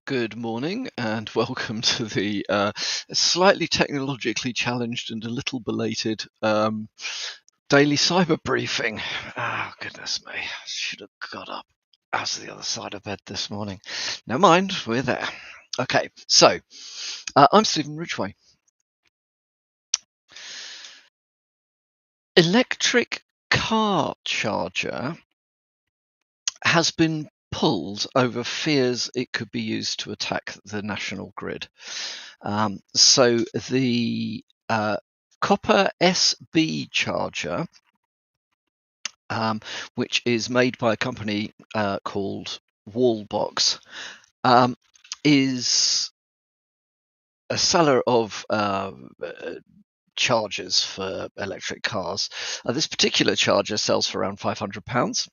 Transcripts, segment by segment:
Good morning and welcome to the slightly technologically challenged and a little belated daily cyber briefing. Oh, goodness me. I should have got up out of the other side of bed this morning. Never mind, we're there. Okay, so I'm Stephen Ridgway. Electric car charger has been pulled over fears it could be used to attack the national grid. So the copper SB charger, which is made by a company called Wallbox, is a seller of chargers for electric cars. This particular charger sells for around £500.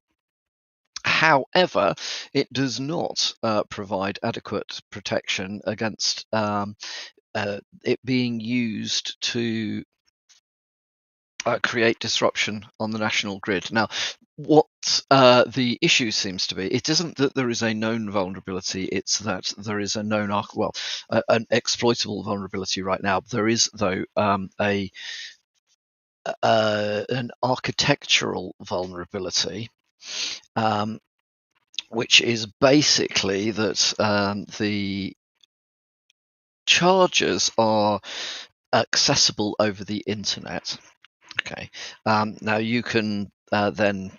However, it does not provide adequate protection against it being used to create disruption on the national grid. Now, what the issue seems to be, it isn't that there is a known vulnerability, it's that there is a known, an exploitable vulnerability right now. There is, though, an architectural vulnerability, which is basically that the chargers are accessible over the internet. Okay. Now you can then,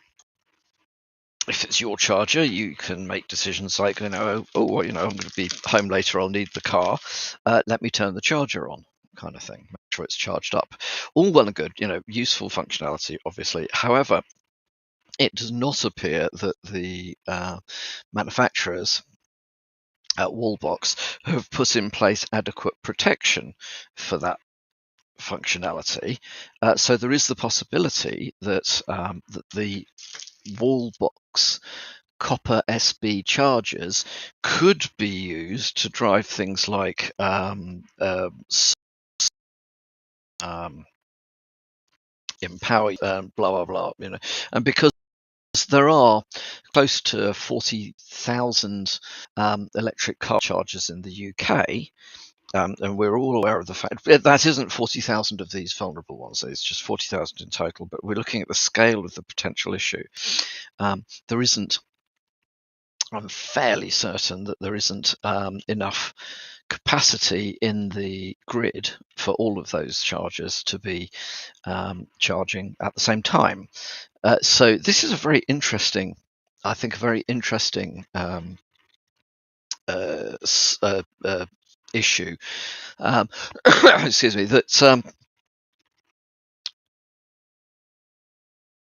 if it's your charger, you can make decisions like, I'm going to be home later, I'll need the car. Let me turn the charger on, kind of thing. Make sure it's charged up. All well and good, useful functionality, obviously. However, it does not appear that the manufacturers at Wallbox have put in place adequate protection for that functionality. So there is the possibility that the Wallbox copper SB chargers could be used to drive things like empower, blah blah blah, and because there are close to 40,000 electric car chargers in the UK. And we're all aware of the fact that isn't 40,000 of these vulnerable ones. It's just 40,000 in total. But we're looking at the scale of the potential issue. There isn't. I'm fairly certain that there isn't enough capacity in the grid for all of those chargers to be charging at the same time. So this is a very interesting, I think, a very interesting issue. Excuse me. That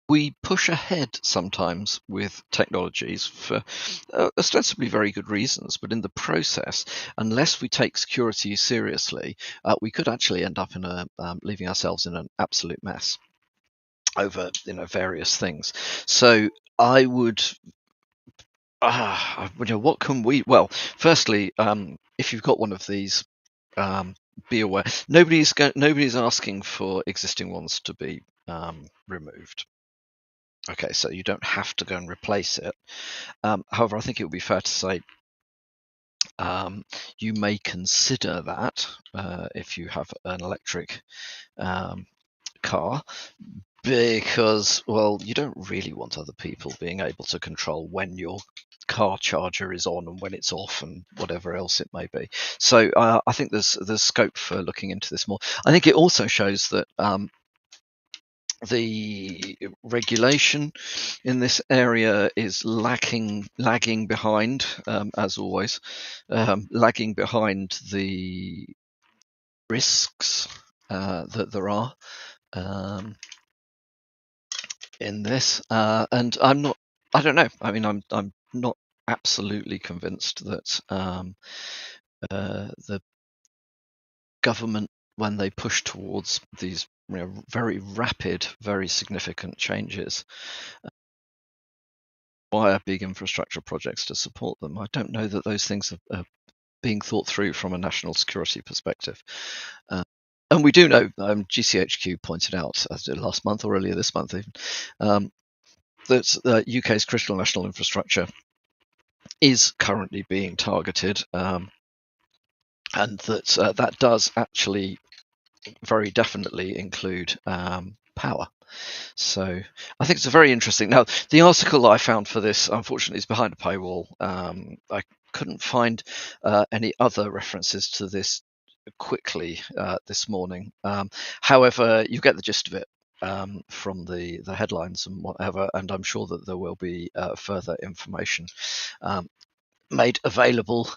we push ahead sometimes with technologies for ostensibly very good reasons, but in the process, unless we take security seriously, we could actually end up in leaving ourselves in an absolute mess over various things. So I would. What can we? Well, firstly, if you've got one of these, be aware nobody's asking for existing ones to be removed. Okay, so you don't have to go and replace it. However, I think it would be fair to say you may consider that if you have an electric car, because, well, you don't really want other people being able to control when your car charger is on and when it's off and whatever else it may be. So I think there's scope for looking into this more. I think it also shows that the regulation in this area is lagging behind, as always, lagging behind the risks that there are in this. And I don't know. I mean, I'm not absolutely convinced that the government, when they push towards these very rapid, very significant changes, require big infrastructure projects to support them. I don't know that those things are being thought through from a national security perspective. And we do know, GCHQ pointed out last month or earlier this month even, that UK's critical national infrastructure is currently being targeted, and that does actually very definitely include power. So I think it's a very interesting. Now, the article I found for this, unfortunately, is behind a paywall. I couldn't find any other references to this quickly this morning. However, you get the gist of it from the headlines and whatever, and I'm sure that there will be further information made available.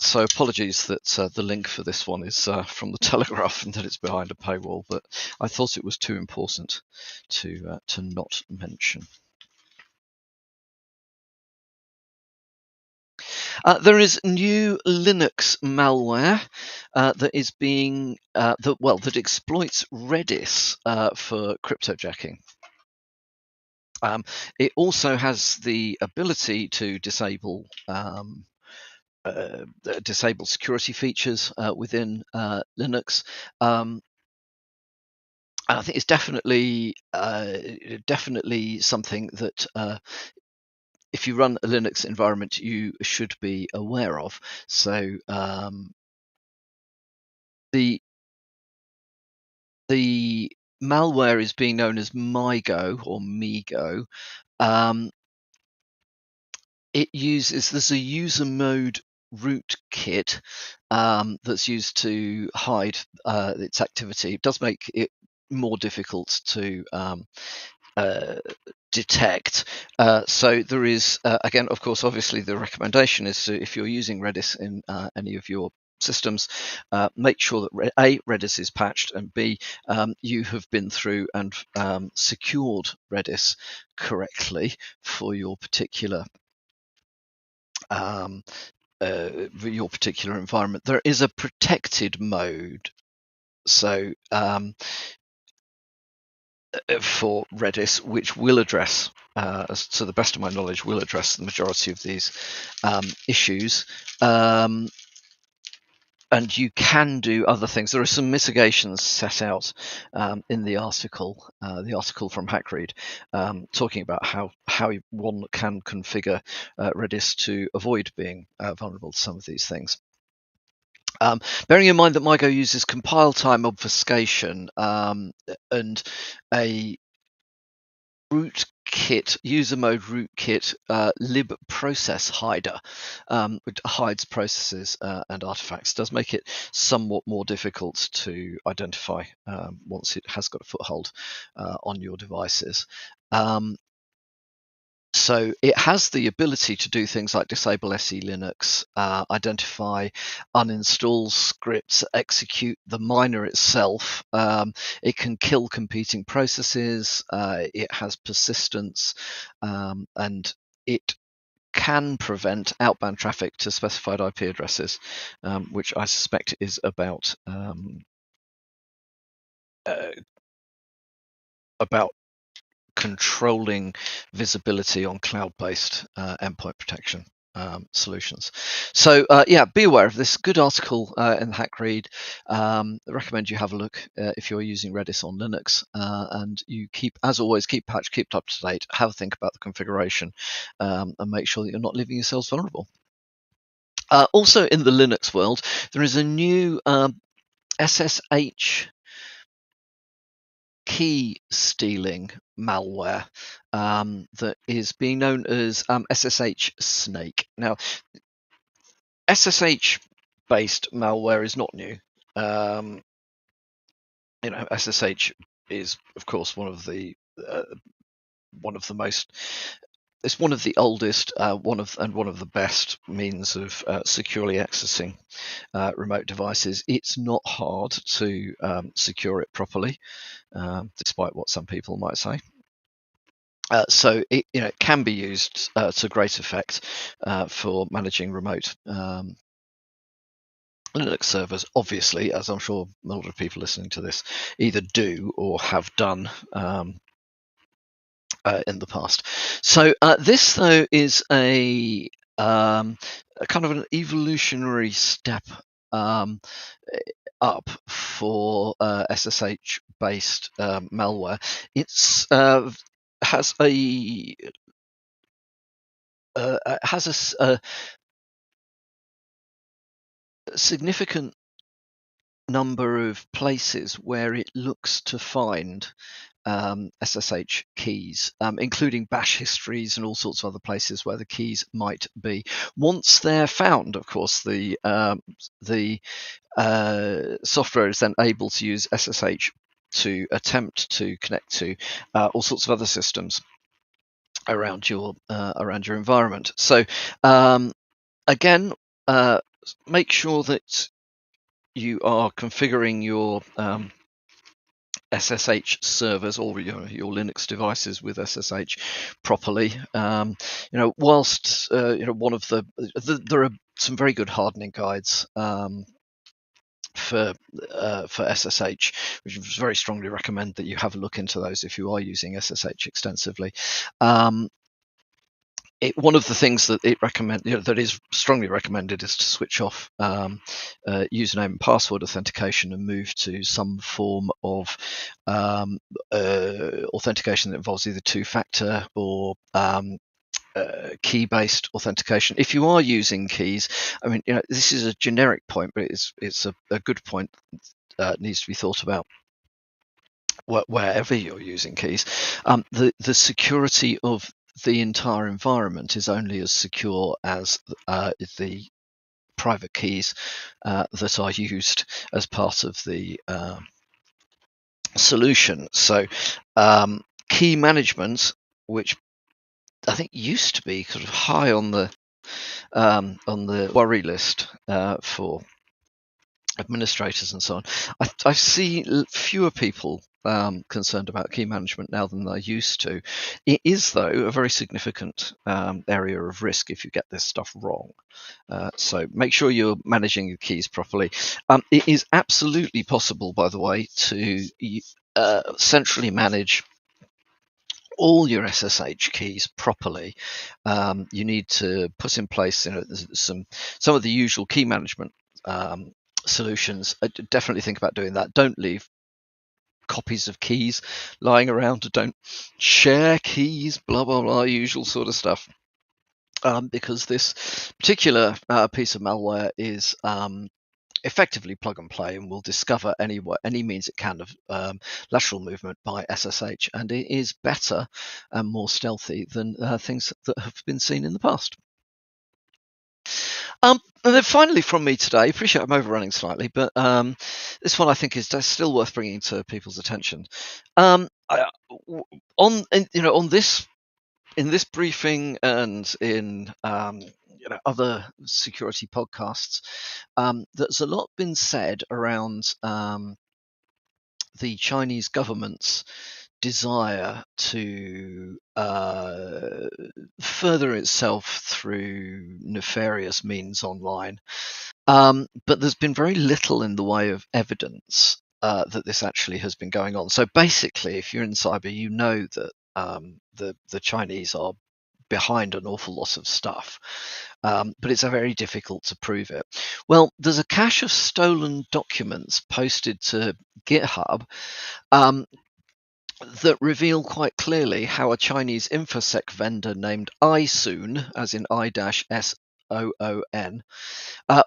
So apologies that the link for this one is from the Telegraph and that it's behind a paywall, but I thought it was too important to not mention. There is new Linux malware that is being that exploits Redis for cryptojacking. It also has the ability to disable security features within Linux. And I think it's definitely something that if you run a Linux environment, you should be aware of. So the malware is being known as MyGo or MeGo. There's a user mode rootkit that's used to hide its activity. It does make it more difficult to detect. So there is, again, of course, obviously the recommendation is to, if you're using Redis in any of your systems, make sure that A, Redis is patched, and B, you have been through and secured Redis correctly for your particular environment. There is a protected mode, so for Redis, which will address, to the best of my knowledge, will address the majority of these issues. And you can do other things. There are some mitigations set out in the article from Hackreed, talking about how one can configure Redis to avoid being vulnerable to some of these things. Bearing in mind that MyGo uses compile time obfuscation and a rootkit, user mode rootkit lib process hider, which hides processes and artifacts, does make it somewhat more difficult to identify once it has got a foothold on your devices. So it has the ability to do things like disable SE Linux, identify uninstall scripts, execute the miner itself. It can kill competing processes. It has persistence, and it can prevent outbound traffic to specified IP addresses, which I suspect is about controlling visibility on cloud-based endpoint protection solutions. So be aware of this. Good article in Hackreed. I recommend you have a look if you're using Redis on Linux, and you as always, keep patched, keep up to date, have a think about the configuration, and make sure that you're not leaving yourselves vulnerable. Also in the Linux world, there is a new SSH key stealing malware that is being known as SSH Snake. Now, SSH based malware is not new. SSH is, of course, one of the most. It's one of the oldest, one of the best means of securely accessing remote devices. It's not hard to secure it properly, despite what some people might say. So it can be used to great effect for managing remote Linux servers. Obviously, as I'm sure a lot of people listening to this either do or have done in the past. So this, though, is a kind of an evolutionary step up for SSH-based malware. It's has a has a significant number of places where it looks to find SSH keys, including bash histories and all sorts of other places where the keys might be. Once they're found, of course, the software is then able to use SSH to attempt to connect to all sorts of other systems around your environment. So again, make sure that you are configuring your SSH servers or your Linux devices with SSH properly. Whilst one of there are some very good hardening guides for SSH, which is very strongly recommend that you have a look into those if you are using SSH extensively. One of the things that that is strongly recommended is to switch off username and password authentication and move to some form of authentication that involves either two-factor or key-based authentication. If you are using keys, I mean, this is a generic point, but it's a good point that needs to be thought about wherever you're using keys. The security of the entire environment is only as secure as the private keys that are used as part of the solution. So key management, which I think used to be sort of high on the worry list for administrators and so on. I see fewer people concerned about key management now than I used to. It is, though, a very significant area of risk if you get this stuff wrong. So make sure you're managing your keys properly. It is absolutely possible, by the way, to centrally manage all your SSH keys properly. You need to put in place some of the usual key management solutions. I definitely think about doing that. Don't leave copies of keys lying around. Don't share keys, blah blah blah, usual sort of stuff. Because this particular piece of malware is effectively plug and play and will discover any means it can of lateral movement by SSH, and it is better and more stealthy than things that have been seen in the past. And then finally from me today, appreciate I'm overrunning slightly, but this one I think is still worth bringing to people's attention. On this briefing and in other security podcasts, there's a lot been said around the Chinese government's desire to further itself through nefarious means online. But there's been very little in the way of evidence that this actually has been going on. So basically, if you're in cyber, you know that the Chinese are behind an awful lot of stuff, but it's very difficult to prove it. Well, there's a cache of stolen documents posted to GitHub that reveal quite clearly how a Chinese InfoSec vendor named iSoon, as in I-SOON,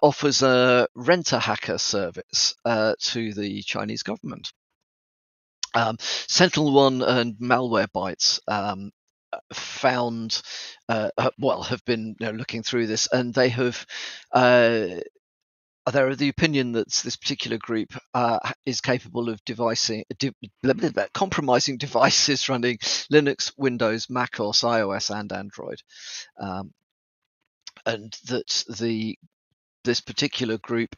offers a rent-a-hacker service to the Chinese government. SentinelOne and Malwarebytes have been looking through this, and they have they're of the opinion that this particular group is capable of compromising devices running Linux, Windows, Mac OS, iOS, and Android, and that this particular group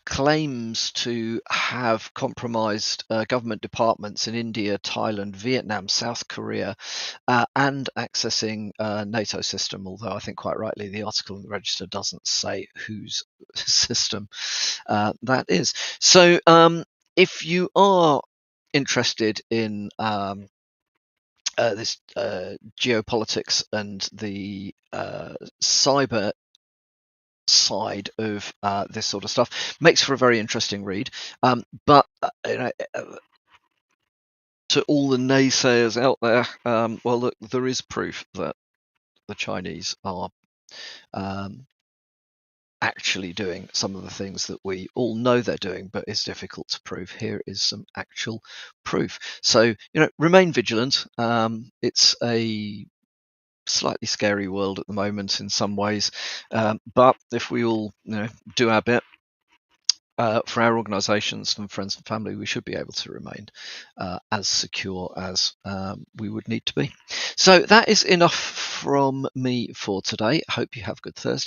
claims to have compromised government departments in India, Thailand, Vietnam, South Korea, and accessing NATO system, although I think quite rightly the article in the Register doesn't say whose system that is. So if you are interested in this geopolitics and the cyber side of this sort of stuff, makes for a very interesting read, but to all the naysayers out there, well, look, there is proof that the Chinese are actually doing some of the things that we all know they're doing, but it's difficult to prove. Here is some actual proof. So, remain vigilant. It's a slightly scary world at the moment in some ways, but if we all do our bit for our organisations and friends and family, we should be able to remain as secure as we would need to be. So that is enough from me for today. I hope you have a good Thursday.